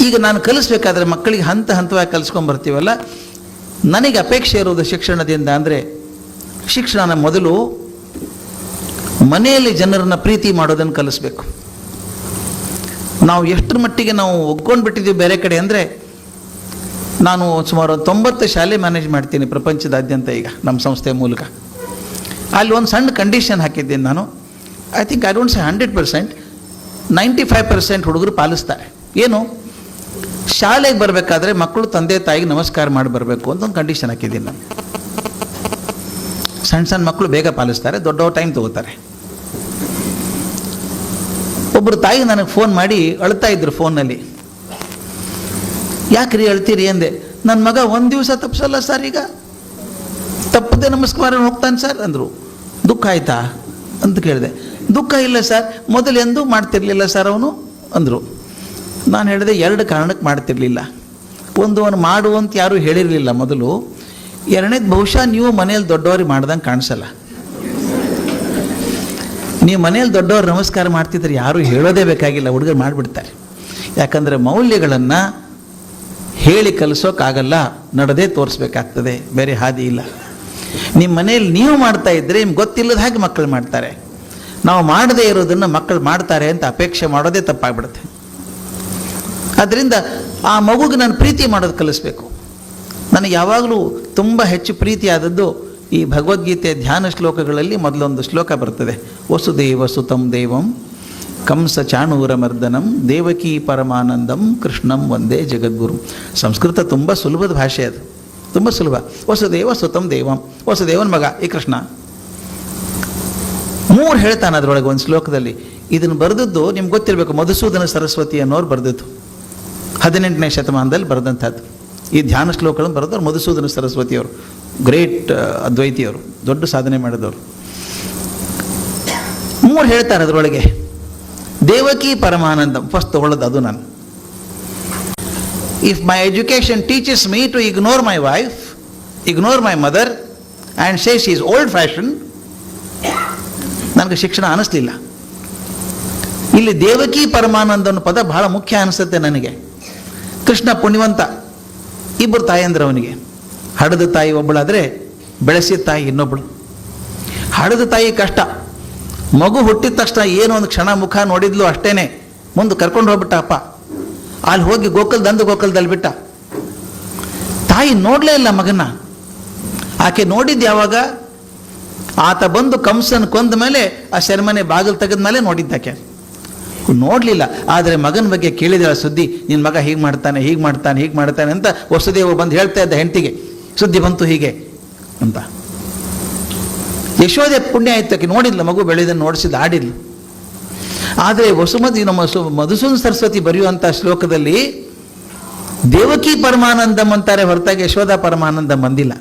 ಈಗ ನಾನು ಕಲಿಸ್ಬೇಕಾದ್ರೆ ಮಕ್ಕಳಿಗೆ ಹಂತ ಹಂತವಾಗಿ ಕಲಿಸ್ಕೊಂಡ್ಬರ್ತೀವಲ್ಲ, ನನಗೆ ಅಪೇಕ್ಷೆ ಇರೋದು ಶಿಕ್ಷಣದಿಂದ ಅಂದರೆ, ಶಿಕ್ಷಣ ಮೊದಲು ಮನೆಯಲ್ಲಿ ಜನರನ್ನು ಪ್ರೀತಿ ಮಾಡೋದನ್ನು ಕಲಿಸ್ಬೇಕು. ನಾವು ಎಷ್ಟರ ಮಟ್ಟಿಗೆ ನಾವು ಒಗ್ಕೊಂಡು ಬಿಟ್ಟಿದ್ದೀವಿ ಬೇರೆ ಕಡೆ ಅಂದರೆ, ನಾನು ಸುಮಾರು 90 ಶಾಲೆ ಮ್ಯಾನೇಜ್ ಮಾಡ್ತೀನಿ ಪ್ರಪಂಚದಾದ್ಯಂತ ಈಗ ನಮ್ಮ ಸಂಸ್ಥೆ ಮೂಲಕ. ಅಲ್ಲಿ ಒಂದು ಸಣ್ಣ ಕಂಡೀಷನ್ ಹಾಕಿದ್ದೀನಿ ನಾನು. I think I don't say 100%, 95% ಹುಡುಗರು ಪಾಲಿಸ್ತಾರೆ. ಏನು, ಶಾಲೆಗೆ ಬರಬೇಕಾದ್ರೆ ಮಕ್ಕಳು ತಂದೆ ತಾಯಿಗೆ ನಮಸ್ಕಾರ ಮಾಡಿ ಬರಬೇಕು ಅಂತ ಒಂದು ಕಂಡೀಷನ್ ಹಾಕಿದ್ದೀನಿ ನಾನು. ಸಣ್ಣ ಸಣ್ಣ ಮಕ್ಕಳು ಬೇಗ ಪಾಲಿಸ್ತಾರೆ, ದೊಡ್ಡವ್ರು ಟೈಮ್ ತಗೋತಾರೆ. ಒಬ್ಬರು ತಾಯಿ ನನಗೆ ಫೋನ್ ಮಾಡಿ ಅಳ್ತಾ ಇದ್ರು ಫೋನ್ನಲ್ಲಿ. ಯಾಕ್ರಿ ಅಳ್ತೀರಿ ಅಂದೆ. ನನ್ನ ಮಗ ಒಂದು ದಿವಸ ತಪ್ಪಿಸಲ್ಲ ಸರ್, ಈಗ ತಪ್ಪದೆ ನಮಸ್ಕಾರ ಹೋಗ್ತಾನೆ ಸರ್ ಅಂದರು. ದುಃಖ ಆಯ್ತಾ ಅಂತ ಕೇಳಿದೆ. ದುಃಖ ಇಲ್ಲ ಸರ್, ಮೊದಲು ಎಂದೂ ಮಾಡ್ತಿರ್ಲಿಲ್ಲ ಸರ್ ಅವನು ಅಂದರು. ನಾನು ಹೇಳಿದೆ 2 ಕಾರಣಕ್ಕೆ ಮಾಡ್ತಿರ್ಲಿಲ್ಲ. ಒಂದು, ಅವನು ಮಾಡುವಂತ ಯಾರೂ ಹೇಳಿರಲಿಲ್ಲ ಮೊದಲು. ಎರಡನೇದು, ಬಹುಶಃ ನೀವು ಮನೇಲಿ ದೊಡ್ಡವ್ರಿಗೆ ಮಾಡ್ದಂಗೆ ಕಾಣಿಸಲ್ಲ. ನೀವು ಮನೇಲಿ ದೊಡ್ಡವ್ರು ನಮಸ್ಕಾರ ಮಾಡ್ತಿದ್ರೆ ಯಾರೂ ಹೇಳೋದೇ ಬೇಕಾಗಿಲ್ಲ, ಹುಡುಗರು ಮಾಡಿಬಿಡ್ತಾರೆ. ಯಾಕಂದರೆ ಮೌಲ್ಯಗಳನ್ನು ಹೇಳಿ ಕಲಿಸೋಕ್ಕಾಗಲ್ಲ, ನಡೆದೇ ತೋರಿಸ್ಬೇಕಾಗ್ತದೆ, ಬೇರೆ ಹಾದಿ ಇಲ್ಲ. ನಿಮ್ಮ ಮನೇಲಿ ನೀವು ಮಾಡ್ತಾ ಇದ್ದರೆ ನಿಮ್ಗೆ ಗೊತ್ತಿಲ್ಲದ ಹಾಗೆ ಮಕ್ಕಳು ಮಾಡ್ತಾರೆ. ನಾವು ಮಾಡದೇ ಇರೋದನ್ನು ಮಕ್ಕಳು ಮಾಡ್ತಾರೆ ಅಂತ ಅಪೇಕ್ಷೆ ಮಾಡೋದೇ ತಪ್ಪಾಗ್ಬಿಡುತ್ತೆ. ಆದ್ದರಿಂದ ಆ ಮಗುಗೆ ನಾನು ಪ್ರೀತಿ ಮಾಡೋದು ಕಲಿಸ್ಬೇಕು. ನನಗೆ ಯಾವಾಗಲೂ ತುಂಬ ಹೆಚ್ಚು ಪ್ರೀತಿಯಾದದ್ದು ಈ ಭಗವದ್ಗೀತೆ ಧ್ಯಾನ ಶ್ಲೋಕಗಳಲ್ಲಿ ಮೊದಲೊಂದು ಶ್ಲೋಕ ಬರ್ತದೆ, ವಸುದೇವ ಸುತಂ ದೇವಂ ಕಂಸ ಚಾಣೂರ ಮರ್ದನಂ ದೇವಕೀ ಪರಮಾನಂದಂ ಕೃಷ್ಣಂ ವಂದೇ ಜಗದ್ಗುರು. ಸಂಸ್ಕೃತ ತುಂಬ ಸುಲಭದ ಭಾಷೆ, ಅದು ತುಂಬ ಸುಲಭ. ವಸುದೇವ ಸುತಂ ದೇವಂ, ವಸುದೇವನ ಮಗ ಈ ಕೃಷ್ಣ. 3 ಹೇಳ್ತಾನೆ ಅದರೊಳಗೆ ಒಂದು ಶ್ಲೋಕದಲ್ಲಿ. ಇದನ್ನು ಬರೆದದ್ದು ನಿಮ್ಗೆ ಗೊತ್ತಿರಬೇಕು, ಮಧುಸೂದನ ಸರಸ್ವತಿ ಅನ್ನೋರು ಬರೆದದ್ದು, 18ನೇ ಶತಮಾನದಲ್ಲಿ ಬರೆದಂಥದ್ದು. ಈ ಧ್ಯಾನ ಶ್ಲೋಕಗಳನ್ನು ಬರೆದವರು ಮಧುಸೂದನ ಸರಸ್ವತಿಯವರು, ಗ್ರೇಟ್ ಅದ್ವೈತಿಯವರು, ದೊಡ್ಡ ಸಾಧನೆ ಮಾಡಿದವರು. 3 ಹೇಳ್ತಾರೆ ಅದರೊಳಗೆ. ದೇವಕಿ ಪರಮಾನಂದಂ ಫಸ್ಟ್ ತಗೊಳ್ಳೋದು ಅದು ನಾನು. If my education teaches me to ignore my wife, ignore my mother and say she is old fashion, ನನಗೆ ಶಿಕ್ಷಣ ಅನ್ನಿಸ್ಲಿಲ್ಲ. ಇಲ್ಲಿ ದೇವಕಿ ಪರಮಾನಂದ ಅನ್ನೋ ಪದ ಬಹಳ ಮುಖ್ಯ ಅನಿಸುತ್ತೆ ನನಗೆ. ಕೃಷ್ಣ ಪುಣ್ಯವಂತ, 2 ತಾಯಂದ್ರೆ ಅವನಿಗೆ. ಹಡದ ತಾಯಿ ಒಬ್ಬಳಾದರೆ ಬೆಳೆಸಿದ ತಾಯಿ ಇನ್ನೊಬ್ಬಳು. ಹಡದ ತಾಯಿ ಕಷ್ಟ, ಮಗು ಹುಟ್ಟಿದ ತಕ್ಷಣ ಏನೋ ಒಂದು ಕ್ಷಣ ಮುಖ ನೋಡಿದ್ಲು ಅಷ್ಟೇನೆ, ಮುಂದೆ ಕರ್ಕೊಂಡು ಹೋಗ್ಬಿಟ್ಟ ಅಪ್ಪ. ಅಲ್ಲಿ ಹೋಗಿ ಗೋಕುಲದಲ್ಲಿ ಬಿಟ್ಟ. ತಾಯಿ ನೋಡಲೇ ಇಲ್ಲ ಮಗನ. ಆಕೆ ನೋಡಿದ್ದು ಯಾವಾಗ, ಆತ ಬಂದು ಕಂಸನ ಕೊಂದ ಮೇಲೆ ಆ ಸೆರೆಮನೆ ಬಾಗಿಲು ತೆಗೆದ ಮೇಲೆ ನೋಡಿದ್ದಾಕೆ, ನೋಡಲಿಲ್ಲ. ಆದರೆ ಮಗನ ಬಗ್ಗೆ ಕೇಳಿದ ಸುದ್ದಿ, ನಿನ್ನ ಮಗ ಹೀಗೆ ಮಾಡ್ತಾನೆ ಅಂತ ವಸುದೇವ ಬಂದು ಹೇಳ್ತಾ ಇದ್ದ ಹೆಂಡತಿಗೆ, ಸುದ್ದಿ ಬಂತು ಹೀಗೆ ಅಂತ. ಯಶೋದೆ ಪುಣ್ಯ ಆಯ್ತು, ಆಕೆ ನೋಡಿದ್ಲು, ಮಗು ಬೆಳೆದನ್ನು ನೋಡಿಸಿದ್ದು, ಆಡಿದ್ಲು. ಆದರೆ ನಮ್ಮ ಮಧುಸೂದನ ಸರಸ್ವತಿ ಬರೆಯುವಂಥ ಶ್ಲೋಕದಲ್ಲಿ ದೇವಕಿ ಪರಮಾನಂದಂ ಅಂತಾರೆ ಹೊರತಾಗಿ ಯಶೋಧ ಪರಮಾನಂದಂ ಬಂದಿಲ್ಲ.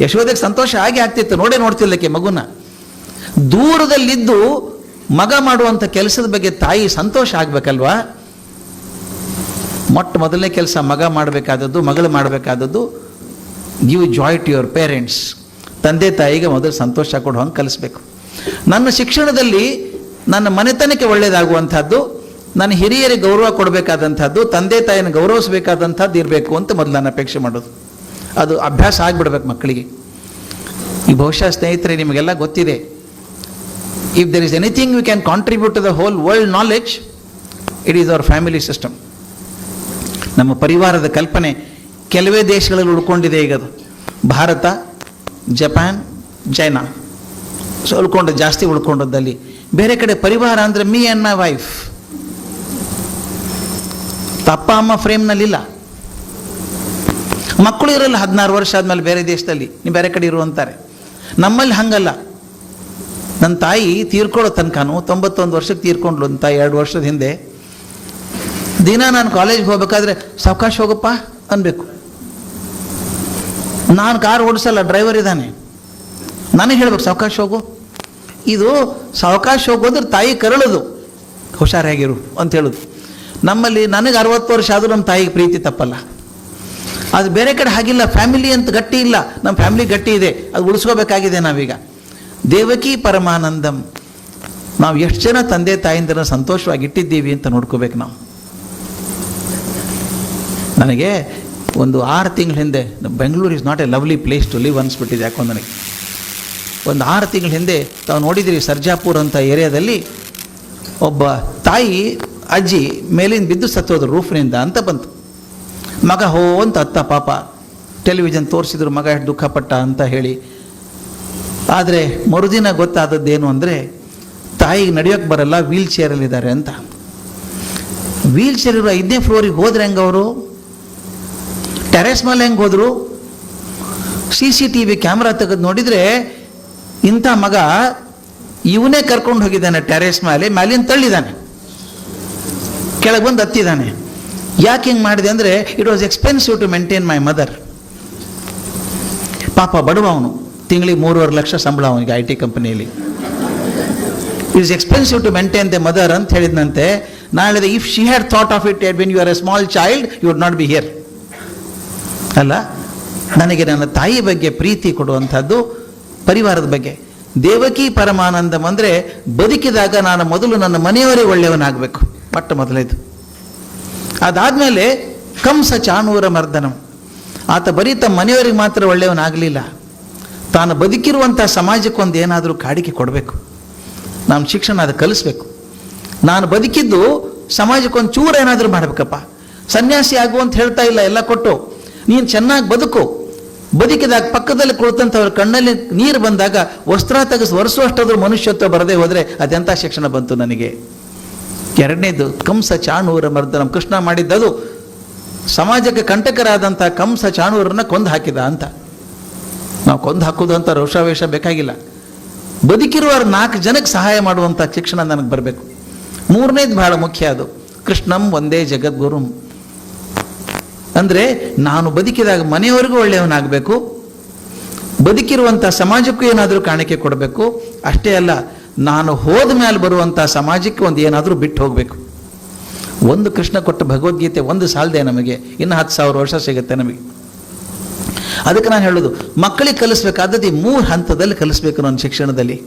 ಯಶೋಧೆಗೆ ಸಂತೋಷ ಆಗಿ ಆಗ್ತಿತ್ತು, ನೋಡ್ತಿಲ್ಲಕ್ಕೆ ಮಗುನ. ದೂರದಲ್ಲಿದ್ದು ಮಗ ಮಾಡುವಂಥ ಕೆಲಸದ ಬಗ್ಗೆ ತಾಯಿ ಸಂತೋಷ ಆಗಬೇಕಲ್ವಾ. ಮೊದಲನೇ ಕೆಲಸ ಮಗ ಮಾಡಬೇಕಾದದ್ದು, ಮಗಳು ಮಾಡಬೇಕಾದದ್ದು, give joy to your parents. ತಂದೆ ತಾಯಿಗೆ ಮೊದಲು ಸಂತೋಷ ಕೊಡೋ ಹಂಗೆ ಕಲಿಸ್ಬೇಕು. ನನ್ನ ಶಿಕ್ಷಣದಲ್ಲಿ ನನ್ನ ಮನೆತನಕ್ಕೆ ಒಳ್ಳೆಯದಾಗುವಂಥದ್ದು, ನನ್ನ ಹಿರಿಯರಿಗೆ ಗೌರವ ಕೊಡಬೇಕಾದಂಥದ್ದು, ತಂದೆ ತಾಯಿನ ಗೌರವಿಸಬೇಕಾದಂಥದ್ದು ಇರಬೇಕು ಅಂತ ಮೊದಲು ನಾನು ಅಪೇಕ್ಷೆ ಮಾಡೋದು. ಅದು ಅಭ್ಯಾಸ ಆಗಿಬಿಡ್ಬೇಕು ಮಕ್ಕಳಿಗೆ. ಈ ಬಹುಶಃ ಸ್ನೇಹಿತರೆ ನಿಮಗೆಲ್ಲ ಗೊತ್ತಿದೆ, if there is anything we can contribute to the whole world knowledge, it is our family system. ನಮ್ಮ ಪರಿವಾರದ ಕಲ್ಪನೆ ಕೆಲವೇ ದೇಶಗಳಲ್ಲಿ ಉಳ್ಕೊಂಡಿದೆ ಈಗ. ಅದು ಭಾರತ, ಜಪಾನ್, ಚೈನಾ ಜಾಸ್ತಿ ಉಳ್ಕೊಂಡದ್ದಲ್ಲಿ. ಬೇರೆ ಕಡೆ ಪರಿವಾರ ಅಂದರೆ ಮೀ ಆ್ಯಂಡ್ ಮೈ ವೈಫ್, ಅಪ್ಪ ಅಮ್ಮ ಫ್ರೇಮ್ನಲ್ಲಿಲ್ಲ. ಮಕ್ಕಳು ಇರಲ್ಲ 16 ವರ್ಷ ಆದಮೇಲೆ ಬೇರೆ ದೇಶದಲ್ಲಿ, ನೀವು ಬೇರೆ ಕಡೆ ಇರುವಂತಾರೆ. ನಮ್ಮಲ್ಲಿ ಹಂಗಲ್ಲ. ನನ್ನ ತಾಯಿ ತೀರ್ಕೊಳ್ಳೋ ತನಕನೂ 91 ವರ್ಷಕ್ಕೆ ತೀರ್ಕೊಂಡ್ಲು ಅಂತ 2 ವರ್ಷದ ಹಿಂದೆ. ದಿನ ನಾನು ಕಾಲೇಜ್ಗೆ ಹೋಗ್ಬೇಕಾದ್ರೆ ಸಾವಕಾಶ ಹೋಗಪ್ಪ ಅನ್ಬೇಕು. ನಾನು ಕಾರ್ ಓಡಿಸಲ್ಲ, ಡ್ರೈವರ್ ಇದ್ದಾನೆ, ನನಗೆ ಹೇಳ್ಬೇಕು ಸಾವಕಾಶ ಹೋಗು. ಇದು ಸಾವಕಾಶ ಹೋಗೋದ್ರೆ ತಾಯಿ ಕರಳೋದು, ಹುಷಾರಾಗಿರು ಅಂತ ಹೇಳೋದು. ನಮ್ಮಲ್ಲಿ ನನಗೆ 60 ವರ್ಷ ಆದರೂ ನಮ್ಮ ತಾಯಿಗೆ ಪ್ರೀತಿ ತಪ್ಪಲ್ಲ. ಅದು ಬೇರೆ ಕಡೆ ಹಾಗಿಲ್ಲ, ಫ್ಯಾಮಿಲಿ ಅಂತ ಗಟ್ಟಿ ಇಲ್ಲ. ನಮ್ಮ ಫ್ಯಾಮಿಲಿ ಗಟ್ಟಿ ಇದೆ, ಅದು ಉಳಿಸ್ಕೋಬೇಕಾಗಿದೆ ನಾವೀಗ. ದೇವಕಿ ಪರಮಾನಂದಂ, ನಾವು ಎಷ್ಟು ಜನ ತಂದೆ ತಾಯಿಂದರ ಸಂತೋಷವಾಗಿ ಇಟ್ಟಿದ್ದೀವಿ ಅಂತ ನೋಡ್ಕೋಬೇಕು ನಾವು. ನನಗೆ ಒಂದು 6 ತಿಂಗಳ ಹಿಂದೆ, Bengaluru is not a lovely place to live ಅನಿಸ್ಬಿಟ್ಟಿದೆ ಯಾಕೋ ನನಗೆ. ಒಂದು 6 ತಿಂಗಳ ಹಿಂದೆ ತಾವು ನೋಡಿದಿರಿ, ಸರ್ಜಾಪುರ್ ಅಂತ ಏರಿಯಾದಲ್ಲಿ ಒಬ್ಬ ತಾಯಿ ಅಜ್ಜಿ ಮೇಲಿಂದ ಬಿದ್ದು ಸತ್ತೋದ್ರು ರೂಫ್ನಿಂದ ಅಂತ ಬಂತು. ಮಗ ಹೋ ಅಂತ ಅತ್ತ ಪಾಪ ಟೆಲಿವಿಷನ್ ತೋರಿಸಿದ್ರು, ಮಗ ಎಷ್ಟು ದುಃಖಪಟ್ಟ ಅಂತ ಹೇಳಿ. ಆದರೆ ಮರುದಿನ ಗೊತ್ತಾದದ್ದೇನು ಅಂದರೆ, ತಾಯಿಗೆ ನಡೆಯೋಕ್ಕೆ ಬರಲ್ಲ, ವೀಲ್ ಚೇರಲ್ಲಿದ್ದಾರೆ ಅಂತ. ವೀಲ್ ಚೇರ್ ಇರೋ 5ನೇ ಫ್ಲೋರಿಗೆ ಹೋದ್ರೆ ಹೆಂಗೆ ಅವರು? ಟೆರೆಸ್ ಮೇಲೆ ಹೆಂಗೆ ಹೋದರು? CCTV ಕ್ಯಾಮ್ರಾ ತೆಗೆದು ನೋಡಿದರೆ ಇಂಥ ಮಗ ಇವನೇ ಕರ್ಕೊಂಡು ಹೋಗಿದ್ದಾನೆ ಟೆರೆಸ್ ಮೇಲೆ, ಮೇಲಿಂದ ತಳ್ಳಿದ್ದಾನೆ, ಕೆಳಗೆ ಬಂದು ಹತ್ತಿದ್ದಾನೆ. ಯಾಕೆ ಹಿಂಗೆ ಮಾಡಿದೆ ಅಂದರೆ, it was expensive to maintain my mother. ಪಾಪ ಬಡವ ಅವನು, ತಿಂಗಳಿಗೆ 3.5 ಲಕ್ಷ ಸಂಬಳ ಅವನಿಗೆ IT ಕಂಪನಿಯಲ್ಲಿ. It is expensive to maintain the mother ಅಂತ ಹೇಳಿದಂತೆ. ನಾಳೆ if she had thought of it when you are a small child, you would not be here. ಅಲ್ಲ, ನನಗೆ ನನ್ನ ತಾಯಿ ಬಗ್ಗೆ ಪ್ರೀತಿ ಕೊಡುವಂಥದ್ದು, ಪರಿವಾರದ ಬಗ್ಗೆ. ದೇವಕಿ ಪರಮಾನಂದಂ ಅಂದರೆ, ಬದುಕಿದಾಗ ನಾನು ಮೊದಲು ನನ್ನ ಮನೆಯವರೇ ಒಳ್ಳೆಯವನಾಗಬೇಕು, ಮೊಟ್ಟ ಮೊದಲೇದು. ಅದಾದಮೇಲೆ ಕಂಸ ಚಾಣೂರ ಮರ್ದನಂ, ಆತ ಬರೀ ತಮ್ಮ ಮನೆಯವರಿಗೆ ಮಾತ್ರ ಒಳ್ಳೆಯವನಾಗಲಿಲ್ಲ, ತಾನು ಬದುಕಿರುವಂಥ ಸಮಾಜಕ್ಕೊಂದು ಏನಾದರೂ ಕಾಣಿಕೆ ಕೊಡಬೇಕು. ನಾನು ಶಿಕ್ಷಣ ಅದು ಕಲಿಸ್ಬೇಕು. ನಾನು ಬದುಕಿದ್ದು ಸಮಾಜಕ್ಕೊಂದು ಚೂರು ಏನಾದರೂ ಮಾಡಬೇಕಪ್ಪ. ಸನ್ಯಾಸಿ ಆಗು ಅಂತ ಹೇಳ್ತಾ ಇಲ್ಲ, ಎಲ್ಲ ಕೊಟ್ಟು ನೀನು ಚೆನ್ನಾಗಿ ಬದುಕು. ಬದುಕಿದಾಗ ಪಕ್ಕದಲ್ಲಿ ಕುಳಿತಂಥವ್ರ ಕಣ್ಣಲ್ಲಿ ನೀರು ಬಂದಾಗ ವಸ್ತ್ರ ತೆಗೆದು ಒರೆಸುವಷ್ಟಾದ್ರೂ ಮನುಷ್ಯತ್ವ ಬರದೇ ಹೋದರೆ ಅದೆಂಥ ಶಿಕ್ಷಣ ಬಂತು ನನಗೆ. 2ನೇದು ಕಂಸ ಚಾಣೂರ ಮರ್ದನಂ. ಕೃಷ್ಣ ಮಾಡಿದ್ದದು ಸಮಾಜಕ್ಕೆ ಕಂಟಕರಾದಂಥ ಕಂಸ ಚಾಣೂರನ್ನ ಕೊಂದು ಹಾಕಿದ ಅಂತ. ನಾವು ಕೊಂದು ಹಾಕೋದು ಅಂತ ರೋಷಾವೇಶ ಬೇಕಾಗಿಲ್ಲ. ಬದುಕಿರುವವರು 4 ಜನಕ್ಕೆ ಸಹಾಯ ಮಾಡುವಂಥ ಶಿಕ್ಷಣ ನನಗೆ ಬರಬೇಕು. 3ನೇದು ಬಹಳ ಮುಖ್ಯ, ಅದು ಕೃಷ್ಣಂ ಒಂದೇ ಜಗದ್ಗುರುಂ. ಅಂದರೆ ನಾನು ಬದುಕಿದಾಗ ಮನೆಯವರೆಗೂ ಒಳ್ಳೆಯವನಾಗಬೇಕು, ಬದುಕಿರುವಂಥ ಸಮಾಜಕ್ಕೂ ಏನಾದರೂ ಕಾಣಿಕೆ ಕೊಡಬೇಕು. ಅಷ್ಟೇ ಅಲ್ಲ, ನಾನು ಹೋದ ಮೇಲೆ ಬರುವಂಥ ಸಮಾಜಕ್ಕೆ ಒಂದು ಏನಾದರೂ ಬಿಟ್ಟು ಹೋಗಬೇಕು. ಒಂದು ಕೃಷ್ಣ ಕೊಟ್ಟ ಭಗವದ್ಗೀತೆ ಒಂದು ಸಾಲದೆ ನಮಗೆ, ಇನ್ನು 10,000 ವರ್ಷ ಸಿಗುತ್ತೆ ನಮಗೆ. ಅದಕ್ಕೆ ನಾನು ಹೇಳೋದು, ಮಕ್ಕಳಿಗೆ ಕಲಿಸ್ಬೇಕಾದದ್ದು 3 ಹಂತದಲ್ಲಿ ಕಲಿಸ್ಬೇಕು ನನ್ನ ಶಿಕ್ಷಣದಲ್ಲಿ.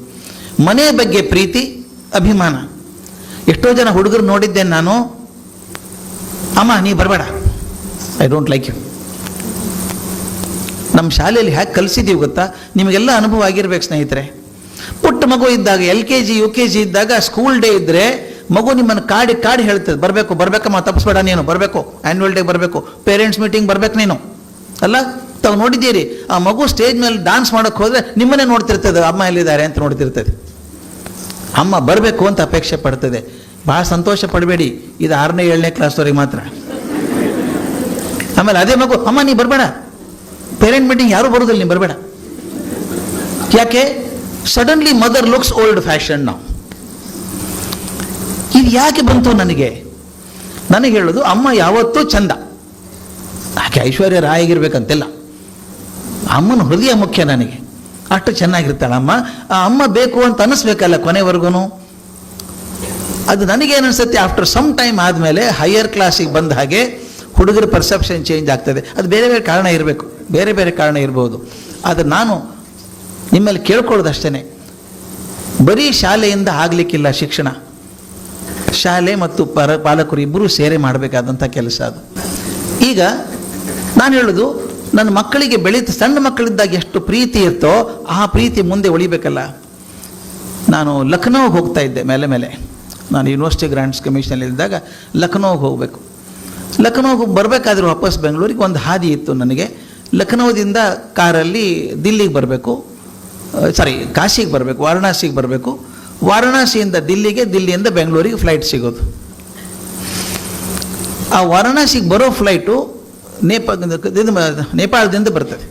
ಮನೆ ಬಗ್ಗೆ ಪ್ರೀತಿ, ಅಭಿಮಾನ. ಎಷ್ಟೋ ಜನ ಹುಡುಗರು ನೋಡಿದ್ದೇನೆ ನಾನು, ಅಮ್ಮ ನೀ ಬರಬೇಡ, ಐ ಡೋಂಟ್ ಲೈಕ್ ಯು. ನಮ್ಮ ಶಾಲೆಯಲ್ಲಿ ಹೇಗೆ ಕಲಿಸಿದ್ದೀವಿ ಗೊತ್ತಾ? ನಿಮಗೆಲ್ಲ ಅನುಭವ ಆಗಿರ್ಬೇಕು ಸ್ನೇಹಿತರೆ. ಪುಟ್ಟ ಮಗು ಇದ್ದಾಗ, LKG UKG ಇದ್ದಾಗ, ಸ್ಕೂಲ್ ಡೇ ಇದ್ದರೆ ಮಗು ನಿಮ್ಮನ್ನು ಕಾಡಿ ಹೇಳ್ತದೆ, ಬರಬೇಕು ಬರಬೇಕಮ್ಮ, ತಪ್ಪಿಸ್ಬೇಡ ನೀನು, ಬರಬೇಕು, ಆ್ಯನ್ಯುವಲ್ ಡೇ ಬರಬೇಕು, ಪೇರೆಂಟ್ಸ್ ಮೀಟಿಂಗ್ ಬರಬೇಕು ನೀನು. ಅಲ್ಲ, ತಾವು ನೋಡಿದ್ದೀರಿ, ಆ ಮಗು ಸ್ಟೇಜ್ ಮೇಲೆ ಡಾನ್ಸ್ ಮಾಡೋಕ್ಕೆ ಹೋದರೆ ನಿಮ್ಮನ್ನೇ ನೋಡ್ತಿರ್ತದೆ, ಅಮ್ಮ ಎಲ್ಲಿದ್ದಾರೆ ಅಂತ ನೋಡ್ತಿರ್ತದೆ. ಅಮ್ಮ ಬರಬೇಕು ಅಂತ ಅಪೇಕ್ಷೆ ಪಡ್ತದೆ. ಭಾಳ ಸಂತೋಷ ಪಡಬೇಡಿ, ಇದು 6ನೇ 7ನೇ ಕ್ಲಾಸ್ವರೆಗೆ ಮಾತ್ರ. ಆಮೇಲೆ ಅದೇ ಮಗು, ಅಮ್ಮ ನೀ ಬರಬೇಡ, ಪೇರೆಂಟ್ ಮೀಟಿಂಗ್ ಯಾರೂ ಬರೋದಿಲ್ಲ, ನೀ ಬರಬೇಡ. ಯಾಕೆ? Suddenly mother looks old fashion. ನಾವು ಇದು ಯಾಕೆ ಬಂತು ನನಗೆ ಹೇಳೋದು, ಅಮ್ಮ ಯಾವತ್ತೂ ಚಂದ, ಯಾಕೆ ಐಶ್ವರ್ಯ ರಾಯ್ ಆಗಿರ್ಬೇಕಂತೆಲ್ಲ. ಅಮ್ಮನ ಹೃದಯ ಮುಖ್ಯ ನನಗೆ, ಅಷ್ಟು ಚೆನ್ನಾಗಿರ್ತಾಳೆ ಅಮ್ಮ. ಆ ಅಮ್ಮ ಬೇಕು ಅಂತ ಅನ್ನಿಸ್ಬೇಕಲ್ಲ ಕೊನೆವರೆಗೂ. ಅದು ನನಗೇನು ಅನಿಸುತ್ತೆ, ಆಫ್ಟರ್ ಸಮ್ ಟೈಮ್ ಆದಮೇಲೆ ಹೈಯರ್ ಕ್ಲಾಸಿಗೆ ಬಂದ ಹಾಗೆ ಹುಡುಗರ ಪರ್ಸೆಪ್ಷನ್ ಚೇಂಜ್ ಆಗ್ತದೆ. ಅದು ಬೇರೆ ಬೇರೆ ಕಾರಣ ಇರಬೇಕು, ಬೇರೆ ಬೇರೆ ಕಾರಣ ಇರ್ಬೋದು. ಆದರೆ ನಾನು ನಿಮ್ಮಲ್ಲಿ ಕೇಳ್ಕೊಳ್ಳೋದಷ್ಟೇ, ಬರೀ ಶಾಲೆಯಿಂದ ಆಗಲಿಕ್ಕಿಲ್ಲ ಶಿಕ್ಷಣ. ಶಾಲೆ ಮತ್ತು ಪಾಲಕರು ಇಬ್ಬರೂ ಸೇರಿ ಮಾಡಬೇಕಾದಂಥ ಕೆಲಸ ಅದು. ಈಗ ನಾನು ಹೇಳೋದು, ನನ್ನ ಮಕ್ಕಳಿಗೆ ಸಣ್ಣ ಮಕ್ಕಳಿದ್ದಾಗ ಎಷ್ಟು ಪ್ರೀತಿ ಇರ್ತೋ ಆ ಪ್ರೀತಿ ಮುಂದೆ ಉಳಿಬೇಕಲ್ಲ. ನಾನು ಲಖನೌಗೆ ಹೋಗ್ತಾ ಇದ್ದೆ ಮೇಲೆ. ನಾನು ಯೂನಿವರ್ಸಿಟಿ ಗ್ರಾಂಟ್ಸ್ ಕಮಿಷನಲ್ಲಿದ್ದಾಗ ಲಖನೌಗೆ ಹೋಗಬೇಕು. ಲಖನೌಗೆ ಬರಬೇಕಾದ್ರೆ ವಾಪಸ್ ಬೆಂಗಳೂರಿಗೆ ಒಂದು ಹಾದಿ ಇತ್ತು ನನಗೆ. ಲಖನೌದಿಂದ ಕಾರಲ್ಲಿ ದಿಲ್ಲಿಗೆ ಬರಬೇಕು, ಕಾಶಿಗೆ ಬರಬೇಕು, ವಾರಣಾಸಿಗೆ ಬರಬೇಕು. ವಾರಣಾಸಿಯಿಂದ ದಿಲ್ಲಿಗೆ, ದಿಲ್ಲಿಯಿಂದ ಬೆಂಗಳೂರಿಗೆ ಫ್ಲೈಟ್ ಸಿಗೋದು. ಆ ವಾರಣಾಸಿಗೆ ಬರೋ ಫ್ಲೈಟು ನೇಪಾಳದಿಂದ ಬರ್ತದೆ.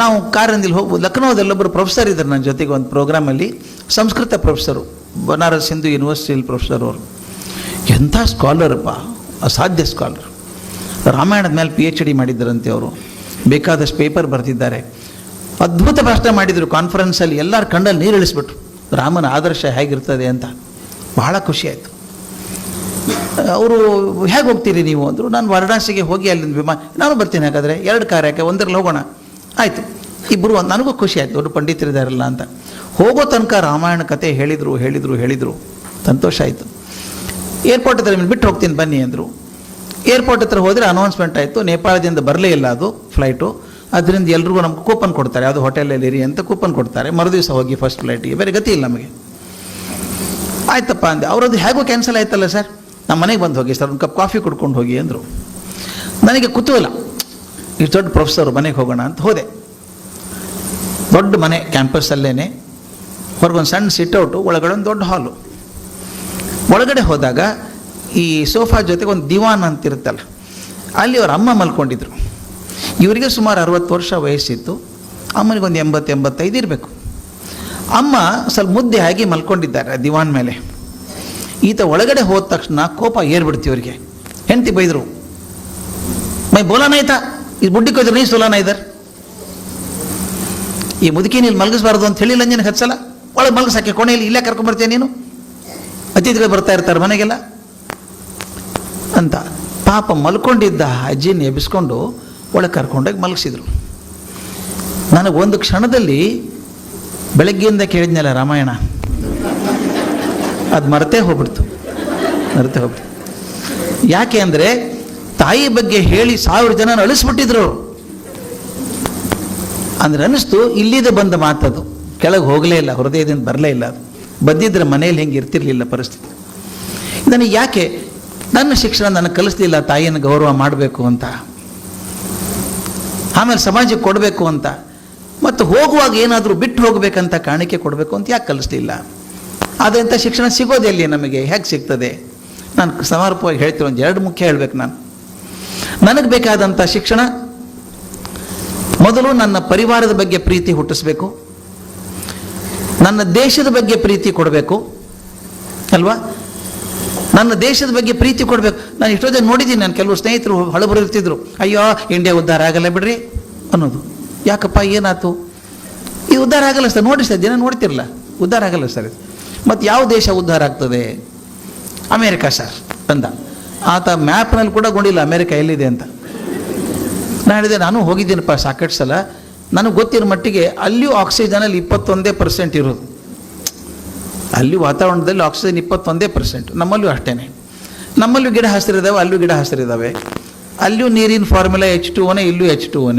ನಾವು ಕಾರಿಂದಲ್ಲಿ ಹೋಗ್ಬೋದು. ಲಖನೌದಲ್ಲೊಬ್ಬರು ಪ್ರೊಫೆಸರ್ ಇದ್ದಾರೆ ನನ್ನ ಜೊತೆಗೆ ಒಂದು ಪ್ರೋಗ್ರಾಮಲ್ಲಿ, ಸಂಸ್ಕೃತ ಪ್ರೊಫೆಸರು, ಬನಾರಸ್ ಹಿಂದೂ ಯೂನಿವರ್ಸಿಟಿಯಲ್ಲಿ ಪ್ರೊಫೆಸರ್ ಅವರು. ಎಂಥ ಸ್ಕಾಲರಪ್ಪ, ಅಸಾಧ್ಯ ಸ್ಕಾಲರ್. ರಾಮಾಯಣದ ಮೇಲೆ PhD ಮಾಡಿದ್ದರಂತೆ ಅವರು, ಬೇಕಾದಷ್ಟು ಪೇಪರ್ ಬರೆದಿದ್ದಾರೆ. ಅದ್ಭುತ ಭಾಷಣ ಮಾಡಿದರು ಕಾನ್ಫರೆನ್ಸಲ್ಲಿ. ಎಲ್ಲರ ಕಣ್ಣಲ್ಲಿ ನೀರು ಇಳಿಸ್ಬಿಟ್ರು, ರಾಮನ ಆದರ್ಶ ಹೇಗಿರ್ತದೆ ಅಂತ. ಬಹಳ ಖುಷಿಯಾಯಿತು. ಅವರು ಹೇಗೆ ಹೋಗ್ತೀರಿ ನೀವು ಅಂದರು. ನಾನು ವಾರಣಾಸಿಗೆ ಹೋಗಿ ಅಲ್ಲಿಂದ ವಿಮಾನ, ನಾನು ಬರ್ತೀನಿ, ಹಾಗಾದರೆ 2 ಕಾರ್ ಯಾಕೆ, ಒಂದರಲ್ಲಿ ಹೋಗೋಣ. ಆಯಿತು, ಇಬ್ಬರು. ನನಗೂ ಖುಷಿ ಆಯಿತು, ದೊಡ್ಡ ಪಂಡಿತರಿದ್ದಾರಲ್ಲ ಅಂತ. ಹೋಗೋ ತನಕ ರಾಮಾಯಣ ಕತೆ ಹೇಳಿದರು. ಸಂತೋಷ ಆಯಿತು. ಏರ್ಪೋರ್ಟ್ ಹತ್ರ ನಿಮ್ಮನ್ನು ಬಿಟ್ಟು ಹೋಗ್ತೀನಿ ಬನ್ನಿ ಅಂದರು. ಏರ್ಪೋರ್ಟ್ ಹತ್ರ ಹೋದರೆ ಅನೌನ್ಸ್ಮೆಂಟ್ ಆಯಿತು, ನೇಪಾಳದಿಂದ ಬರಲೇ ಇಲ್ಲ ಅದು ಫ್ಲೈಟು, ಅದರಿಂದ ಎಲ್ರಿಗೂ ನಮ್ಗೆ ಕೂಪನ್ ಕೊಡ್ತಾರೆ, ಅದು ಹೋಟೆಲಲ್ಲಿ ಇರಿ ಅಂತ ಕೂಪನ್ ಕೊಡ್ತಾರೆ, ಮರುದಿವಸ ಹೋಗಿ ಫಸ್ಟ್ ಫ್ಲೈಟಿಗೆ, ಬೇರೆ ಗತಿ ಇಲ್ಲ ನಮಗೆ. ಆಯ್ತಪ್ಪ ಅಂದೆ. ಅವರದ್ದು ಹೇಗೂ ಕ್ಯಾನ್ಸಲ್ ಆಯ್ತಲ್ಲ ಸರ್, ನಮ್ಮ ಮನೆಗೆ ಬಂದು ಹೋಗಿ ಸರ್, ಒಂದು ಕಪ್ ಕಾಫಿ ಕುಡ್ಕೊಂಡು ಹೋಗಿ ಅಂದರು. ನನಗೆ ಕುತೂಹಲ, ಇಷ್ಟು ದೊಡ್ಡ ಪ್ರೊಫೆಸರ್ ಮನೆಗೆ ಹೋಗೋಣ ಅಂತ ಹೋದೆ. ದೊಡ್ಡ ಮನೆ ಕ್ಯಾಂಪಸ್ಸಲ್ಲೇ, ಹೊರಗೊಂದು ಸಣ್ಣ ಸಿಟ್ಔಟು, ಒಳಗಡೆ ಒಂದು ದೊಡ್ಡ ಹಾಲು. ಒಳಗಡೆ ಹೋದಾಗ ಈ ಸೋಫಾ ಜೊತೆಗೆ ಒಂದು ದಿವಾನ್ ಅಂತಿರುತ್ತಲ್ಲ, ಅಲ್ಲಿ ಅವ್ರ ಅಮ್ಮ ಮಲ್ಕೊಂಡಿದ್ರು. ಇವರಿಗೆ ಸುಮಾರು 60 ವರ್ಷ ವಯಸ್ಸಿತ್ತು, ಅಮ್ಮನಿಗೆ ಒಂದು 80-85 ಇರಬೇಕು. ಅಮ್ಮ ಸ್ವಲ್ಪ ಮುದ್ದೆ ಆಗಿ ಮಲ್ಕೊಂಡಿದ್ದಾರೆ ದಿವಾನ್ ಮೇಲೆ. ಈತ ಒಳಗಡೆ ಹೋದ ತಕ್ಷಣ ಕೋಪ ಏರ್ಬಿಡ್ತೀವಿ ಇವರಿಗೆ. ಹೆಂಡತಿ ಬೈದರು, ಮೈ ಬೋಲಾನ ಆಯ್ತಾ, ಇದು ಬುಡ್ಡಿ ಕೊಯ್ದ್ರೆ ನೀ ಸೋಲಾನ ಇದ್ದಾರೆ, ಈ ಮುದುಕಿ ನೀನು ಮಲಗಿಸ್ಬಾರ್ದು ಅಂತ ಹೇಳಿಲ್ಲ ನಿನಗೆ ಹಚ್ಚಲ್ಲ, ಒಳಗೆ ಮಲಗಿಸಾಕೆ ಕೋಣೆಯಲ್ಲಿ ಇಲ್ಲೇ ಕರ್ಕೊಂಡ್ಬರ್ತೀಯ ನೀನು, ಅತಿಥಿಗಳು ಬರ್ತಾ ಇರ್ತಾರೆ ಮನೆಗೆಲ್ಲ ಅಂತ. ಪಾಪ ಮಲ್ಕೊಂಡಿದ್ದ ಅಜ್ಜಿನ ಎಬ್ಬಿಸ್ಕೊಂಡು ಒಳಗೆ ಕರ್ಕೊಂಡೋಗಿ ಮಲಗಿಸಿದ್ರು. ನನಗೆ ಒಂದು ಕ್ಷಣದಲ್ಲಿ ಬೆಳಗ್ಗೆಯಿಂದ ಕೇಳಿದ್ನಲ್ಲ ರಾಮಾಯಣ, ಅದು ಮರೆತೇ ಹೋಗ್ಬಿಡ್ತು. ಯಾಕೆ ಅಂದರೆ ತಾಯಿ ಬಗ್ಗೆ ಹೇಳಿ 1000 ಜನ ಅಳಿಸ್ಬಿಟ್ಟಿದ್ರು ಅವರು. ಅಂದ್ರೆ ಅನ್ನಿಸ್ತು ಇಲ್ಲಿದೆ ಬಂದ ಮಾತದು, ಕೆಳಗೆ ಹೋಗಲೇ ಇಲ್ಲ, ಹೃದಯದಿಂದ ಬರಲೇ ಇಲ್ಲ. ಅದು ಬಂದಿದ್ರೆ ಮನೇಲಿ ಹೆಂಗೆ ಇರ್ತಿರ್ಲಿಲ್ಲ ಪರಿಸ್ಥಿತಿ. ನನಗೆ ಯಾಕೆ ನನ್ನ ಶಿಕ್ಷಣ ನನಗೆ ಕಲಿಸ್ಲಿಲ್ಲ ತಾಯಿಯನ್ನು ಗೌರವ ಮಾಡಬೇಕು ಅಂತ, ಆಮೇಲೆ ಸಮಾಜಕ್ಕೆ ಕೊಡಬೇಕು ಅಂತ, ಮತ್ತು ಹೋಗುವಾಗ ಏನಾದರೂ ಬಿಟ್ಟು ಹೋಗಬೇಕಂತ ಕಾಣಿಕೆ ಕೊಡಬೇಕು ಅಂತ ಯಾಕೆ ಕಲಿಸ್ಲಿಲ್ಲ? ಆದಂಥ ಶಿಕ್ಷಣ ಸಿಗೋದೆಲ್ಲಿ ನಮಗೆ, ಹೇಗೆ ಸಿಗ್ತದೆ? ನಾನು ಸಮರ್ಪವಾಗಿ ಹೇಳ್ತೀನಿ, ಒಂದು 2 ಮುಖ್ಯ ಹೇಳಬೇಕು. ನನಗೆ ಬೇಕಾದಂಥ ಶಿಕ್ಷಣ, ಮೊದಲು ನನ್ನ ಪರಿವಾರದ ಬಗ್ಗೆ ಪ್ರೀತಿ ಹುಟ್ಟಿಸ್ಬೇಕು, ನನ್ನ ದೇಶದ ಬಗ್ಗೆ ಪ್ರೀತಿ ಕೊಡಬೇಕು ಅಲ್ವಾ, ನನ್ನ ದೇಶದ ಬಗ್ಗೆ ಪ್ರೀತಿ ಕೊಡಬೇಕು. ನಾನು ಎಷ್ಟೋ ಜನ ನೋಡಿದ್ದೀನಿ, ನಾನು ಕೆಲವು ಸ್ನೇಹಿತರು ಹಳಬರು ಇರ್ತಿದ್ರು, ಅಯ್ಯೋ ಇಂಡಿಯಾ ಉದ್ಧಾರ ಆಗಲ್ಲ ಬಿಡ್ರಿ ಅನ್ನೋದು. ಯಾಕಪ್ಪ ಏನಾಯ್ತು? ಇದು ಉದ್ಧಾರ ಆಗಲ್ಲ ಸರ್, ನೋಡಿ ಸರ್, ಜನ ನೋಡ್ತಿರಲ್ಲ, ಉದ್ಧಾರ ಆಗಲ್ಲ ಸರ್. ಮತ್ತು ಯಾವ ದೇಶ ಉದ್ಧಾರ ಆಗ್ತದೆ? ಅಮೇರಿಕಾ ಸರ್ ಅಂದ. ಆತ ಮ್ಯಾಪ್ನಲ್ಲಿ ಕೂಡ ಗೊಂಡಿಲ್ಲ ಅಮೇರಿಕಾ ಎಲ್ಲಿದೆ ಅಂತ. ನಾನು ಹೇಳಿದೆ, ನಾನು ಹೋಗಿದ್ದೀನಪ್ಪ ಸಾಕಷ್ಟು ಸಲ, ನನಗೆ ಗೊತ್ತಿರೋ ಮಟ್ಟಿಗೆ ಅಲ್ಲಿಯೂ ಆಕ್ಸಿಜನಲ್ಲಿ 21% ಇರೋದು. ಅಲ್ಲಿ ವಾತಾವರಣದಲ್ಲಿ ಆಕ್ಸಿಜನ್ 21%, ನಮ್ಮಲ್ಲೂ ಅಷ್ಟೇ. ನಮ್ಮಲ್ಲೂ ಗಿಡ ಹಸಿರಿದ್ದಾವೆ, ಅಲ್ಲೂ ಗಿಡ ಹಸಿರಿದ್ದಾವೆ, ಅಲ್ಲಿಯೂ ನೀರಿನ ಫಾರ್ಮುಲಾ H2O, ಇಲ್ಲೂ H2O,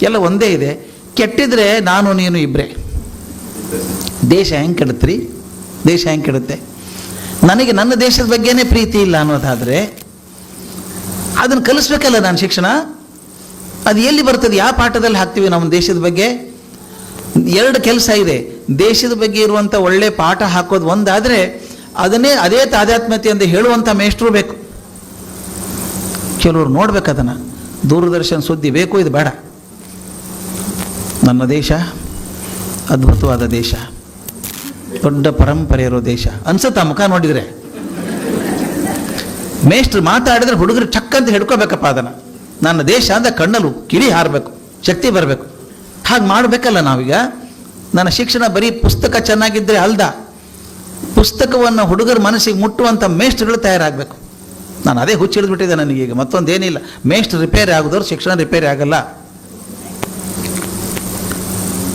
ಎಲ್ಲ ಒಂದೇ ಇದೆ. ಕೆಟ್ಟಿದ್ರೆ ನಾನು ನೀನು ಇಬ್ಬರೇ. ದೇಶ ಹೆಂಗೆ ಕೆಡುತ್ತೀರಿ? ದೇಶ ಹೆಂಗೆ ಕೆಡುತ್ತೆ? ನನಗೆ ನನ್ನ ದೇಶದ ಬಗ್ಗೆನೇ ಪ್ರೀತಿ ಇಲ್ಲ ಅನ್ನೋದಾದರೆ ಅದನ್ನು ಕಲಿಸ್ಬೇಕಲ್ಲ ನಾನು ಶಿಕ್ಷಣ. ಅದು ಎಲ್ಲಿ ಬರ್ತದೆ? ಯಾವ ಪಾಠದಲ್ಲಿ ಹಾಕ್ತೀವಿ ನಮ್ಮ ದೇಶದ ಬಗ್ಗೆ? 2 ಕೆಲಸ ಇದೆ. ದೇಶದ ಬಗ್ಗೆ ಇರುವಂಥ ಒಳ್ಳೆ ಪಾಠ ಹಾಕೋದು ಒಂದಾದರೆ, ಅದೇ ತಾದಾತ್ಮ್ಯತೆ ಎಂದು ಹೇಳುವಂಥ ಮೇಷ್ಟ್ರು ಬೇಕು. ಕೆಲವರು ನೋಡ್ಬೇಕು ಅದನ್ನು. ದೂರದರ್ಶನ ಸುದ್ದಿ ಬೇಕು, ಇದು ಬೇಡ. ನನ್ನ ದೇಶ ಅದ್ಭುತವಾದ ದೇಶ, ದೊಡ್ಡ ಪರಂಪರೆ ಇರೋ ದೇಶ ಅನ್ಸುತ್ತಾ ಮುಖ ನೋಡಿದರೆ? ಮೇಷ್ಟ್ರು ಮಾತಾಡಿದ್ರೆ ಹುಡುಗರು ಚಕ್ಕಂತ ಹಿಡ್ಕೋಬೇಕಪ್ಪ ಅದನ್ನು. ನನ್ನ ದೇಶ ಅಂದರೆ ಕಣ್ಣಲು ಕಿಡಿ ಹಾರಬೇಕು, ಶಕ್ತಿ ಬರಬೇಕು. ಹಾಗೆ ಮಾಡಬೇಕಲ್ಲ ನಾವೀಗ. ನನ್ನ ಶಿಕ್ಷಣ ಬರೀ ಪುಸ್ತಕ ಚೆನ್ನಾಗಿದ್ದರೆ ಅಲ್ದ, ಪುಸ್ತಕವನ್ನು ಹುಡುಗರ ಮನಸ್ಸಿಗೆ ಮುಟ್ಟುವಂಥ ಮೇಷ್ಟ್ರುಗಳು ತಯಾರಾಗಬೇಕು. ನಾನು ಅದೇ ಹುಚ್ಚಿಡಿದ್ಬಿಟ್ಟಿದ್ದೆ ನನಗೀಗ, ಮತ್ತೊಂದೇನಿಲ್ಲ. ಮೇಷ್ಟ್ರು ರಿಪೇರಿ ಆಗೋದವ್ರು ಶಿಕ್ಷಣ ರಿಪೇರಿ ಆಗಲ್ಲ.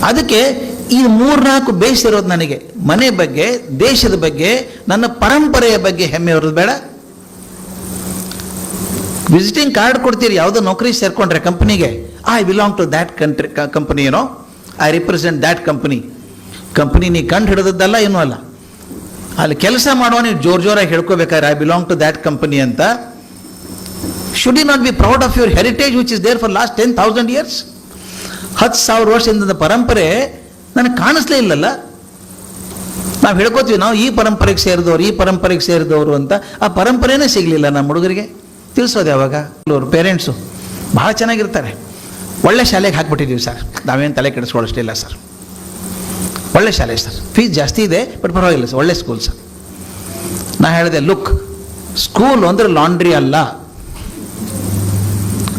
ಅದಕ್ಕೆ ಈ 3-4 ಬೇಸ್ ಇರೋದು ನನಗೆ. ಮನೆ ಬಗ್ಗೆ, ದೇಶದ ಬಗ್ಗೆ, ನನ್ನ ಪರಂಪರೆಯ ಬಗ್ಗೆ ಹೆಮ್ಮೆ ಇರೋದು ಬೇಡ. ವಿಸಿಟಿಂಗ್ ಕಾರ್ಡ್ ಕೊಡ್ತೀರಿ ಯಾವುದೋ ನೌಕರಿ ಸೇರ್ಕೊಂಡ್ರೆ ಕಂಪ್ನಿಗೆ, I belong to that company, I represent that company ನೀ ಕಂಡು ಹಿಡಿದದ್ದಲ್ಲ, ಏನೂ ಅಲ್ಲ. ಅಲ್ಲಿ ಕೆಲಸ ಮಾಡುವ ನೀವು ಜೋರಾಗಿ ಹೇಳ್ಕೋಬೇಕಾದ್ರೆ I belong to that company ಅಂತ. Should you not be proud of your heritage which is there for last 10,000 years? 10,000 ವರ್ಷದಿಂದ ಪರಂಪರೆ ನನಗೆ ಕಾಣಿಸ್ಲೇ ಇಲ್ಲಲ್ಲ. ನಾವು ಹೇಳ್ಕೋತೀವಿ ನಾವು ಈ ಪರಂಪರೆಗೆ ಸೇರಿದವರು ಅಂತ. ಆ ಪರಂಪರೆನೇ ಸಿಗಲಿಲ್ಲ ನಮ್ಮ ಹುಡುಗರಿಗೆ. ತಿಳಿಸೋದು ಯಾವಾಗ? ಅವ್ರ ಪೇರೆಂಟ್ಸು ಭಾಳ ಚೆನ್ನಾಗಿರ್ತಾರೆ. ಒಳ್ಳೆ ಶಾಲೆಗೆ ಹಾಕ್ಬಿಟ್ಟಿದ್ದೀವಿ ಸರ್, ನಾವೇನು ತಲೆ ಕೆಡಿಸ್ಕೊಳ್ಳೋಷ್ಟಿಲ್ಲ ಸರ್. ಒಳ್ಳೆ ಶಾಲೆ ಸರ್, ಫೀಸ್ ಜಾಸ್ತಿ ಇದೆ ಬಟ್ ಪರವಾಗಿಲ್ಲ ಸರ್, ಒಳ್ಳೆ ಸ್ಕೂಲ್ ಸರ್. ನಾ ಹೇಳಿದೆ, ಲುಕ್, ಸ್ಕೂಲ್ ಅಂದರೆ ಲಾಂಡ್ರಿ ಅಲ್ಲ.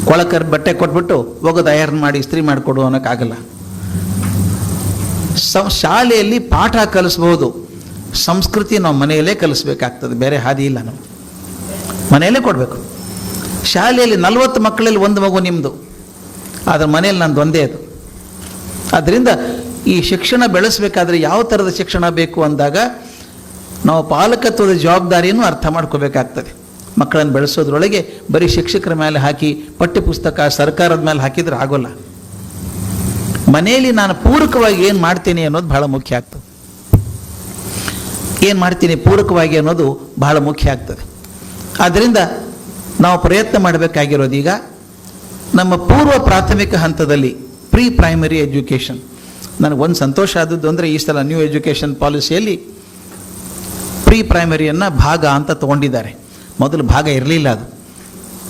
ಕೊಳಕರ್ ಬಟ್ಟೆ ಕೊಟ್ಬಿಟ್ಟು ಹೋಗೋದು ಐರನ್ ಮಾಡಿ ಇಸ್ತ್ರಿ ಮಾಡಿಕೊಡು ಅನ್ನೋಕ್ಕಾಗಲ್ಲ. ಶಾಲೆಯಲ್ಲಿ ಪಾಠ ಕಲಿಸ್ಬೋದು, ಸಂಸ್ಕೃತಿ ನಾವು ಮನೆಯಲ್ಲೇ ಕಲಿಸ್ಬೇಕಾಗ್ತದೆ, ಬೇರೆ ಹಾದಿ ಇಲ್ಲ. ನಾವು ಮನೆಯಲ್ಲೇ ಕೊಡಬೇಕು. ಶಾಲೆಯಲ್ಲಿ 40 ಮಕ್ಕಳಲ್ಲಿ 1 ಮಗು ನಿಮ್ಮದು, ಆದರೆ ಮನೆಯಲ್ಲಿ ನಂದು ಒಂದೇ ಅದು. ಆದ್ದರಿಂದ ಈ ಶಿಕ್ಷಣ ಬೆಳೆಸಬೇಕಾದ್ರೆ ಯಾವ ಥರದ ಶಿಕ್ಷಣ ಬೇಕು ಅಂದಾಗ ನಾವು ಪಾಲಕತ್ವದ ಜವಾಬ್ದಾರಿಯನ್ನು ಅರ್ಥ ಮಾಡ್ಕೋಬೇಕಾಗ್ತದೆ. ಮಕ್ಕಳನ್ನು ಬೆಳೆಸೋದ್ರೊಳಗೆ ಬರೀ ಶಿಕ್ಷಕರ ಮೇಲೆ ಹಾಕಿ ಪಠ್ಯಪುಸ್ತಕ ಸರ್ಕಾರದ ಮೇಲೆ ಹಾಕಿದ್ರೆ ಆಗೋಲ್ಲ. ಮನೆಯಲ್ಲಿ ನಾನು ಪೂರಕವಾಗಿ ಏನು ಮಾಡ್ತೀನಿ ಅನ್ನೋದು ಬಹಳ ಮುಖ್ಯ ಆಗ್ತದೆ. ಏನು ಮಾಡ್ತೀನಿ ಪೂರಕವಾಗಿ ಅನ್ನೋದು ಬಹಳ ಮುಖ್ಯ ಆಗ್ತದೆ. ಆದ್ದರಿಂದ ನಾವು ಪ್ರಯತ್ನ ಮಾಡಬೇಕಾಗಿರೋದು ಈಗ ನಮ್ಮ ಪೂರ್ವ ಪ್ರಾಥಮಿಕ ಹಂತದಲ್ಲಿ ಪ್ರೀ ಪ್ರೈಮರಿ ಎಜುಕೇಷನ್. ನನಗೊಂದು ಸಂತೋಷ ಆದದ್ದು ಅಂದರೆ ಈ ಸಲ ನ್ಯೂ ಎಜುಕೇಷನ್ ಪಾಲಿಸಿಯಲ್ಲಿ ಪ್ರೀ ಪ್ರೈಮರಿಯನ್ನು ಭಾಗ ಅಂತ ತೊಗೊಂಡಿದ್ದಾರೆ. ಮೊದಲು ಭಾಗ ಇರಲಿಲ್ಲ, ಅದು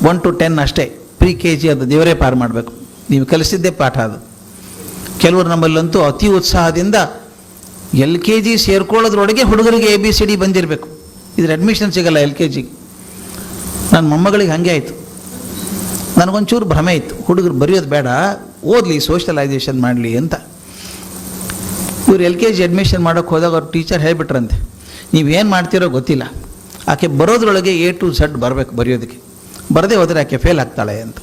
1 to 10 ಅಷ್ಟೇ. ಪ್ರೀ KG ಅದು ದೇವರೇ ಪಾರು ಮಾಡಬೇಕು, ನೀವು ಕಲಿಸಿದ್ದೇ ಪಾಠ ಅದು. ಕೆಲವರು ನಮ್ಮಲ್ಲಂತೂ ಅತಿ ಉತ್ಸಾಹದಿಂದ LKG ಸೇರ್ಕೊಳ್ಳೋದ್ರೊಳಗೆ ಹುಡುಗರಿಗೆ ABCD ಬಂದಿರಬೇಕು, ಇದ್ರ ಅಡ್ಮಿಷನ್ ಸಿಗಲ್ಲ LKG. ನನ್ನ ಮೊಮ್ಮಗಳಿಗೆ ಹಾಗೆ ಆಯಿತು. ನನಗೊಂಚೂರು ಭ್ರಮೆ ಇತ್ತು, ಹುಡುಗರು ಬರೆಯೋದು ಬೇಡ, ಓದಲಿ, ಸೋಷಲೈಸೇಷನ್ ಮಾಡಲಿ ಅಂತ. ಇವ್ರು LKG ಅಡ್ಮಿಷನ್ ಮಾಡೋಕ್ಕೆ ಹೋದಾಗ ಅವ್ರು ಟೀಚರ್ ಹೇಳಿಬಿಟ್ರಂತೆ, ನೀವೇನು ಮಾಡ್ತೀರೋ ಗೊತ್ತಿಲ್ಲ, ಆಕೆ ಬರೋದ್ರೊಳಗೆ A to Z ಬರಬೇಕು ಬರೆಯೋದಕ್ಕೆ, ಬರದೇ ಹೋದರೆ ಆಕೆ ಫೇಲ್ ಆಗ್ತಾಳೆ ಅಂತ.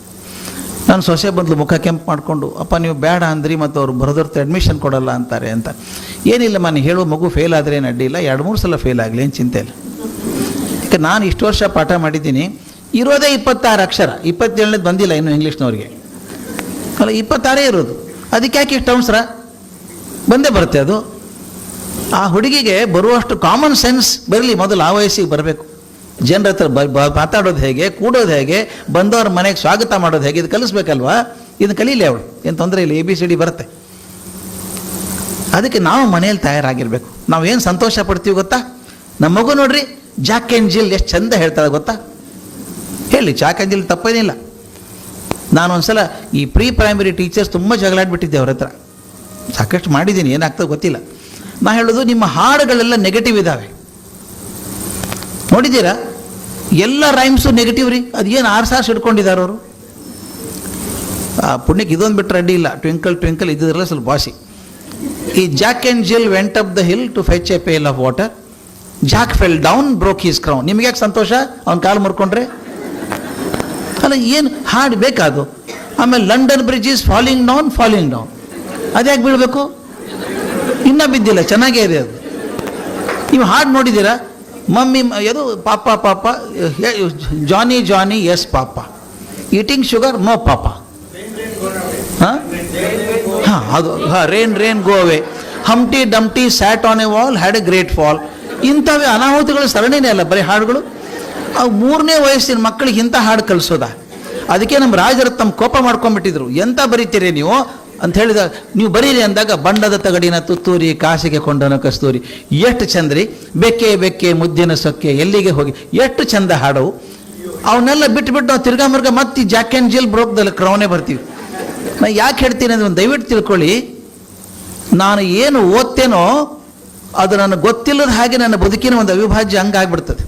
ನಾನು ಸೊಸೆ ಬಂದ್ಲು ಮುಖ ಕೆಂಪು ಮಾಡಿಕೊಂಡು, ಅಪ್ಪ ನೀವು ಬೇಡ ಅಂದ್ರಿ ಮತ್ತು ಅವ್ರು ಬರೋದ್ರದ್ದು ಅಡ್ಮಿಷನ್ ಕೊಡಲ್ಲ ಅಂತಾರೆ ಅಂತ. ಏನಿಲ್ಲಮ್ಮ, ನೀನು ಹೇಳೋ ಮಗು ಫೇಲ್ ಆದರೆ ಏನು ಅಡ್ಡಿಲ್ಲ, 2-3 ಸಲ ಫೇಲ್ ಆಗಲಿ, ಏನು ಚಿಂತೆ ಇಲ್ಲ. ಯಾಕೆ ನಾನು ಇಷ್ಟು ವರ್ಷ ಪಾಠ ಮಾಡಿದ್ದೀನಿ, ಇರೋದೇ 26 ಅಕ್ಷರ, 27ನೇದು ಬಂದಿಲ್ಲ ಇನ್ನು ಇಂಗ್ಲೀಷ್ನವ್ರಿಗೆ, ಅಲ್ಲ 26 ಇರೋದು, ಅದಕ್ಕೆ ಯಾಕೆ ಇಷ್ಟು ಅವಸರ, ಬಂದೇ ಬರುತ್ತೆ ಅದು. ಆ ಹುಡುಗಿಗೆ ಬರುವಷ್ಟು ಕಾಮನ್ ಸೆನ್ಸ್ ಬರಲಿ, ಮೊದಲು ಆ ವಯಸ್ಸಿಗೆ ಬರಬೇಕು. ಜನರ ಹತ್ರ ಮಾತಾಡೋದು ಹೇಗೆ, ಕೂಡೋದು ಹೇಗೆ, ಬಂದವ್ರ ಮನೆಗೆ ಸ್ವಾಗತ ಮಾಡೋದು ಹೇಗೆ, ಇದು ಕಲಿಸ್ಬೇಕಲ್ವಾ. ಇದನ್ನು ಕಲೀಲಿ ಅವಳು, ಏನು ತೊಂದರೆ ಇಲ್ಲ, ABCD ಬರುತ್ತೆ. ಅದಕ್ಕೆ ನಾವು ಮನೆಯಲ್ಲಿ ತಯಾರಾಗಿರಬೇಕು. ನಾವೇನು ಸಂತೋಷ ಪಡ್ತೀವಿ ಗೊತ್ತಾ, ನಮ್ಮ ಮಗು ನೋಡ್ರಿ ಜಾಕ್ ಆ್ಯಂಡ್ ಜಿಲ್ ಎಷ್ಟು ಚಂದ ಹೇಳ್ತಾಳೆ ಗೊತ್ತಾ. ಹೇಳಿ, ಜಾಕ್ ಆ್ಯಂಡ್ ಜಿಲ್ ತಪ್ಪೇನಿಲ್ಲ. ನಾನೊಂದ್ಸಲ ಈ ಪ್ರೀ ಪ್ರೈಮರಿ ಟೀಚರ್ಸ್ ತುಂಬ ಜಗಳಾಡ್ಬಿಟ್ಟಿದ್ದೆ ಅವ್ರ ಹತ್ರ, ಸಾಕಷ್ಟು ಮಾಡಿದ್ದೀನಿ, ಏನಾಗ್ತದೆ ಗೊತ್ತಿಲ್ಲ. ನಾ ಹೇಳೋದು, ನಿಮ್ಮ ಹಾಡುಗಳೆಲ್ಲ ನೆಗೆಟಿವ್ ಇದ್ದಾವೆ ನೋಡಿದ್ದೀರಾ, ಎಲ್ಲ ರೈಮ್ಸು ನೆಗೆಟಿವ್ ರೀ. ಅದೇನು 6 ಸಾರ್ಸ್ ಹಿಡ್ಕೊಂಡಿದ್ದಾರೆ ಅವರು. ಪುಣ್ಯಕ್ಕೆ ಇದೊಂದು ಬಿಟ್ಟರೆ ಅಡ್ಡಿ ಇಲ್ಲ, ಟ್ವಿಂಕಲ್ ಟ್ವಿಂಕಲ್ ಇದ್ದಿದ್ರಲ್ಲ ಸ್ವಲ್ಪ ವಾಸಿ. ಈ Jack and Jill went up the hill to fetch a pail of water, Jack fell down broke his crown. ನಿಮ್ಗೆ ಯಾಕೆ ಸಂತೋಷ ಅವ್ನ ಕಾಲು ಮುರ್ಕೊಂಡ್ರೆ? ಅಲ್ಲ, ಏನು ಹಾಡು ಬೇಕಾದು. ಆಮೇಲೆ London bridge is falling down, ಅದ್ಯಾಕೆ ಬೀಳಬೇಕು? ಇನ್ನೂ ಬಿದ್ದಿಲ್ಲ, ಚೆನ್ನಾಗೇ ಇದೆ ಅದು. ನೀವು ಹಾಡು ನೋಡಿದ್ದೀರಾ? ಮಮ್ಮಿ ಅದು papa papa, Johnny Johnny yes papa, eating sugar no papa. ಹಾಂ ಹಾಂ, ಅದು rain rain go away, Humpty Dumpty sat on a wall had a great fall. ಇಂಥವೇ ಅನಾಹುತಗಳ ಸರಣಿನೇ ಅಲ್ಲ ಬರೀ ಹಾಡುಗಳು. ಅವು 3ನೇ ವಯಸ್ಸಿನ ಮಕ್ಕಳಿಗೆ ಇಂಥ ಹಾಡು ಕಲಿಸೋದ. ಅದಕ್ಕೆ ನಮ್ಮ ರಾಜರು ತಮ್ಮ ಕೋಪ ಮಾಡ್ಕೊಂಡ್ಬಿಟ್ಟಿದ್ರು, ಎಂತ ಬರೀತೀರಿ ನೀವು ಅಂತ ಹೇಳಿದಾಗ, ನೀವು ಬರೀರಿ ಅಂದಾಗ, ಬಣ್ಣದ ತಗಡಿನ ತುತ್ತೂರಿ ಕಾಸಿಗೆ ಕೊಂಡನ ಕಸ್ತೂರಿ, ಎಷ್ಟು ಚಂದ್ರಿ, ಬೆಕ್ಕೆ ಬೆಕ್ಕೆ ಮುದ್ದಿನ ಸೊಕ್ಕೆ ಎಲ್ಲಿಗೆ ಹೋಗಿ, ಎಷ್ಟು ಚಂದ ಹಾಡವು. ಅವನ್ನೆಲ್ಲ ಬಿಟ್ಬಿಟ್ಟು ನಾವು ತಿರ್ಗಾ ಮುರ್ಗ ಮತ್ತೆ ಜಾಕ್ ಆ್ಯಂಡ್ ಜಿಲ್ ಬ್ರೋಕ್ದಲ್ಲಿ ಕ್ರೌನೇ ಬರ್ತೀವಿ. ನಾನು ಯಾಕೆ ಹೇಳ್ತೀನಿ ಅಂದರೆ, ದಯವಿಟ್ಟು ತಿಳ್ಕೊಳ್ಳಿ, ನಾನು ಏನು ಓದ್ತೇನೋ ಅದು ನನಗೆ ಗೊತ್ತಿಲ್ಲದ ಹಾಗೆ ನನ್ನ ಬದುಕಿನ ಒಂದು ಅವಿಭಾಜ್ಯ ಅಂಗ ಆಗ್ಬಿಡ್ತದೆ.